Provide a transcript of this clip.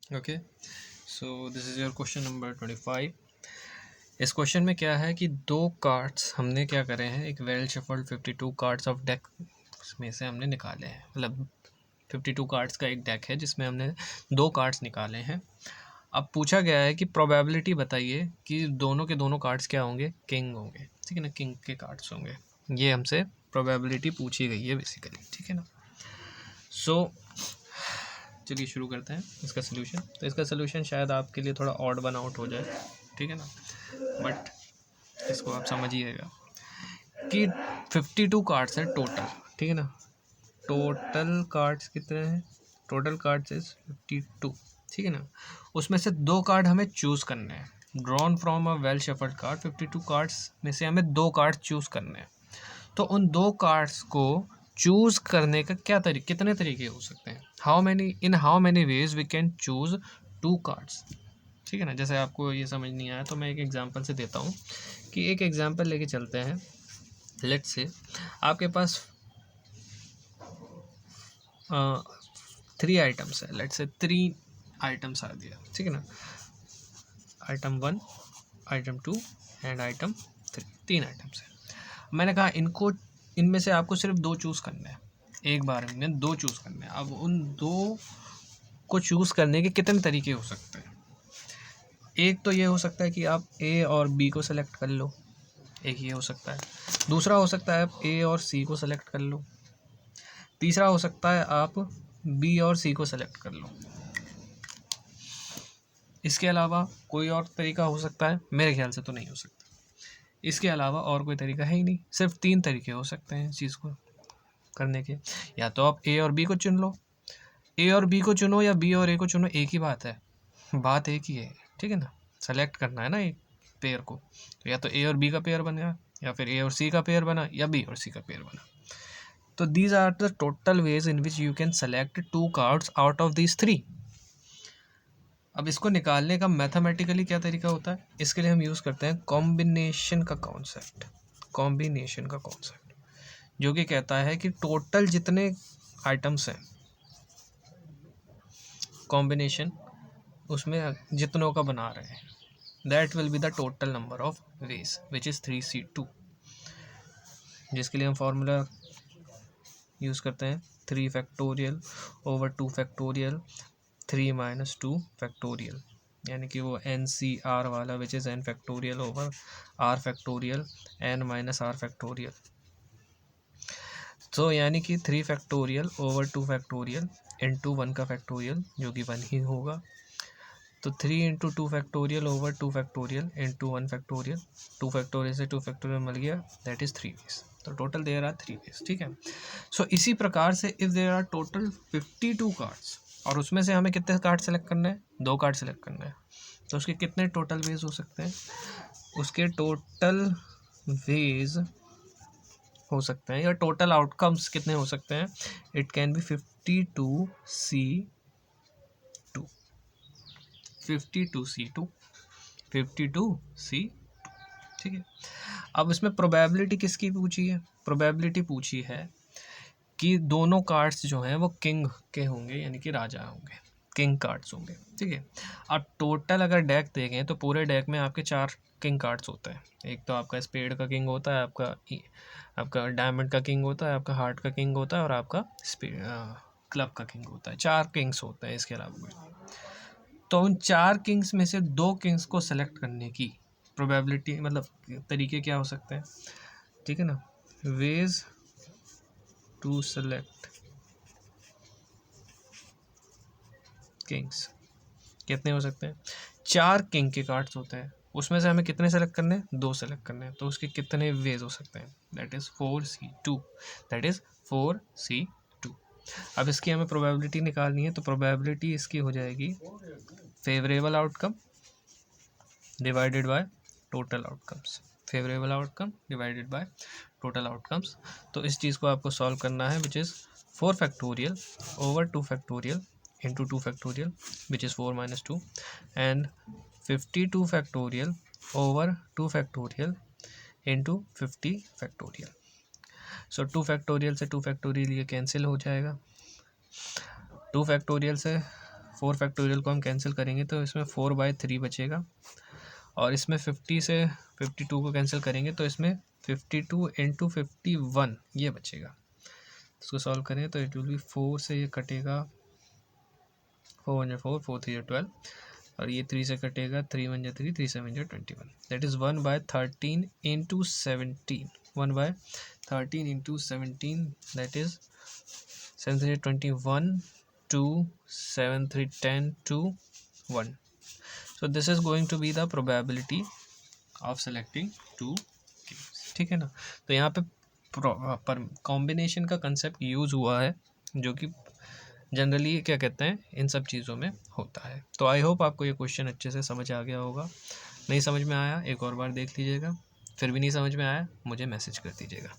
Okay, so this is your question number 25। इस question में क्या है कि दो कार्ड्स हमने क्या करे हैं, एक well shuffled 52 cards of deck में से हमने निकाले हैं, मतलब 52 कार्ड्स का एक डेक है जिसमें हमने दो कार्ड्स निकाले हैं। अब पूछा गया है कि प्रोबेबिलिटी बताइए कि दोनों के दोनों कार्ड्स क्या होंगे, किंग होंगे, ठीक है ना, किंग के कार्ड्स होंगे। ये हमसे प्रोबेबिलिटी पूछी गई है बेसिकली, ठीक है ना। सो चलिए शुरू करते हैं इसका सोल्यूशन। तो इसका सोल्यूशन शायद आपके लिए थोड़ा ऑड वन आउट हो जाए, ठीक है ना, बट इसको आप समझिएगा कि 52 कार्ड्स हैं टोटल, ठीक है ना। टोटल कार्ड्स कितने हैं, टोटल कार्ड्स इज 52, ठीक है ना। उसमें से दो कार्ड हमें चूज़ करने हैं, drawn from a well shuffled card. 52 cards में से हमें दो कार्ड चूज़ करने हैं। तो उन दो कार्ड्स को चूज़ करने का कितने तरीके हो सकते हैं, how many ways we can choose two cards, ठीक है ना। जैसे आपको ये समझ नहीं आया तो मैं एक एग्जांपल से देता हूँ कि एक एग्जांपल लेके चलते हैं। लेट्स से आपके पास 3 आइटम्स है, लेट्स से 3 आइटम्स आ दिया, ठीक है ना। Item 1, item 2 and item 3, 3 items है। मैंने कहा इनमें से आपको सिर्फ दो चूज़ करने हैं, एक बार में दो चूज़ करने हैं। अब उन दो को चूज़ करने के कितने तरीके हो सकते हैं। एक तो ये हो सकता है कि आप ए और बी को सेलेक्ट कर लो, एक ये हो सकता है। दूसरा हो सकता है आप ए और सी को सेलेक्ट कर लो। तीसरा हो सकता है आप बी और सी को सेलेक्ट कर लो। इसके अलावा कोई और तरीका हो सकता है, मेरे ख्याल से तो नहीं हो सकता। इसके अलावा और कोई तरीका है ही नहीं, सिर्फ 3 तरीके हो सकते हैं इस चीज़ को करने के। या तो आप ए और बी को चुन लो, ए और बी को चुनो या बी और ए को चुनो, एक ही बात है, बात एक ही है, ठीक है ना। सेलेक्ट करना है ना एक पेयर को, तो या तो ए और बी का पेयर बना, या फिर ए और सी का पेयर बना, या बी और सी का पेयर बना। तो these are the total ways in which you can select 2 cards out of these 3। अब इसको निकालने का मैथमेटिकली क्या तरीका होता है, इसके लिए हम यूज़ करते हैं कॉम्बिनेशन का कॉन्सेप्ट। कॉम्बिनेशन का कॉन्सेप्ट जो कि कहता है कि टोटल जितने आइटम्स हैं, कॉम्बिनेशन उसमें जितनों का बना रहे हैं, that will be the total number of ways which is 3c2, जिसके लिए हम फॉर्मूला यूज़ करते हैं 3 factorial over 2 factorial 3 minus 2 factorial, यानी कि वो NCR वाला which is n factorial over r factorial n minus r factorial. तो यानी कि 3 फैक्टोरियल ओवर 2 फैक्टोरियल इंटू 1 का फैक्टोरियल जो कि 1 ही होगा। तो 3 into 2 factorial over 2 factorial into 1 factorial, 2 factorial से 2 फैक्टोरियल मिल गया, दैट इज़ 3 वेज। तो टोटल देयर आर 3 वेज, ठीक है। सो इसी प्रकार से if there are total 52 cards और उसमें से हमें कितने कार्ड सेलेक्ट करने हैं, 2 कार्ड सेलेक्ट करना है, तो उसके कितने टोटल वेज हो सकते हैं, उसके टोटल वेज हो सकते हैं या टोटल आउटकम्स कितने हो सकते हैं, it can be 52C2, 52C2, 52C2, ठीक है। अब इसमें प्रोबेबिलिटी किसकी पूछी है, प्रोबेबिलिटी पूछी है कि दोनों कार्ड्स जो हैं वो किंग के होंगे, यानी कि राजा होंगे, किंग कार्ड्स होंगे, ठीक है। अब टोटल अगर डेक देखें तो पूरे डेक में आपके 4 किंग कार्ड्स होते हैं। एक तो आपका स्पेड का किंग होता है, आपका डायमंड का किंग होता है, आपका हार्ट का किंग होता है और आपका क्लब का किंग होता है। 4 किंग्स होते हैं, इसके अलावा कोई। तो उन 4 किंग्स में से 2 किंग्स को सेलेक्ट करने की प्रोबेबिलिटी, मतलब तरीके क्या हो सकते हैं, ठीक है ना। वेज टू सेलेक्ट किंग्स कितने हो सकते हैं, 4 किंग के कार्ड्स होते हैं, उसमें से हमें कितने सेलेक्ट करने हैं, 2 सेलेक्ट करने हैं, तो उसके कितने वेज हो सकते हैं, that is 4C2, that is 4C2। अब इसकी हमें प्रोबेबिलिटी निकालनी है, तो प्रोबेबिलिटी इसकी हो जाएगी favourable outcome divided by total outcomes, favourable outcome divided by total outcomes. तो इस चीज़ को आपको सॉल्व करना है, which is 4 factorial over 2 factorial into 2 factorial which is 4 minus 2 and 52 factorial over 2 factorial into 50 factorial। so 2 factorial से 2 factorial ये cancel हो जाएगा, 2 factorial से 4 फैक्टोरियल को हम कैंसिल करेंगे तो इसमें 4/3 बचेगा, और इसमें 50 से 52 को कैंसिल करेंगे तो इसमें 52 इंटू 51 ये बचेगा। इसको सॉल्व करें तो इट विल बी 4 से ये कटेगा, 4 1 4, 4 3 12, और ये 3 से कटेगा, 3 1 3, 3 7 21, that is 1/13 into 17, 1/13 into 17, that is 7 3 21, 2 7 3 10 2 1. So this is going to be the probability of selecting 2 keys, ठीक है ना। तो यहाँ पे कॉम्बिनेशन का कंसेप्ट यूज़ हुआ है, जो कि जनरली क्या कहते हैं इन सब चीज़ों में होता है। तो आई होप आपको ये क्वेश्चन अच्छे से समझ आ गया होगा। नहीं समझ में आया एक और बार देख लीजिएगा, फिर भी नहीं समझ में आया मुझे मैसेज कर दीजिएगा।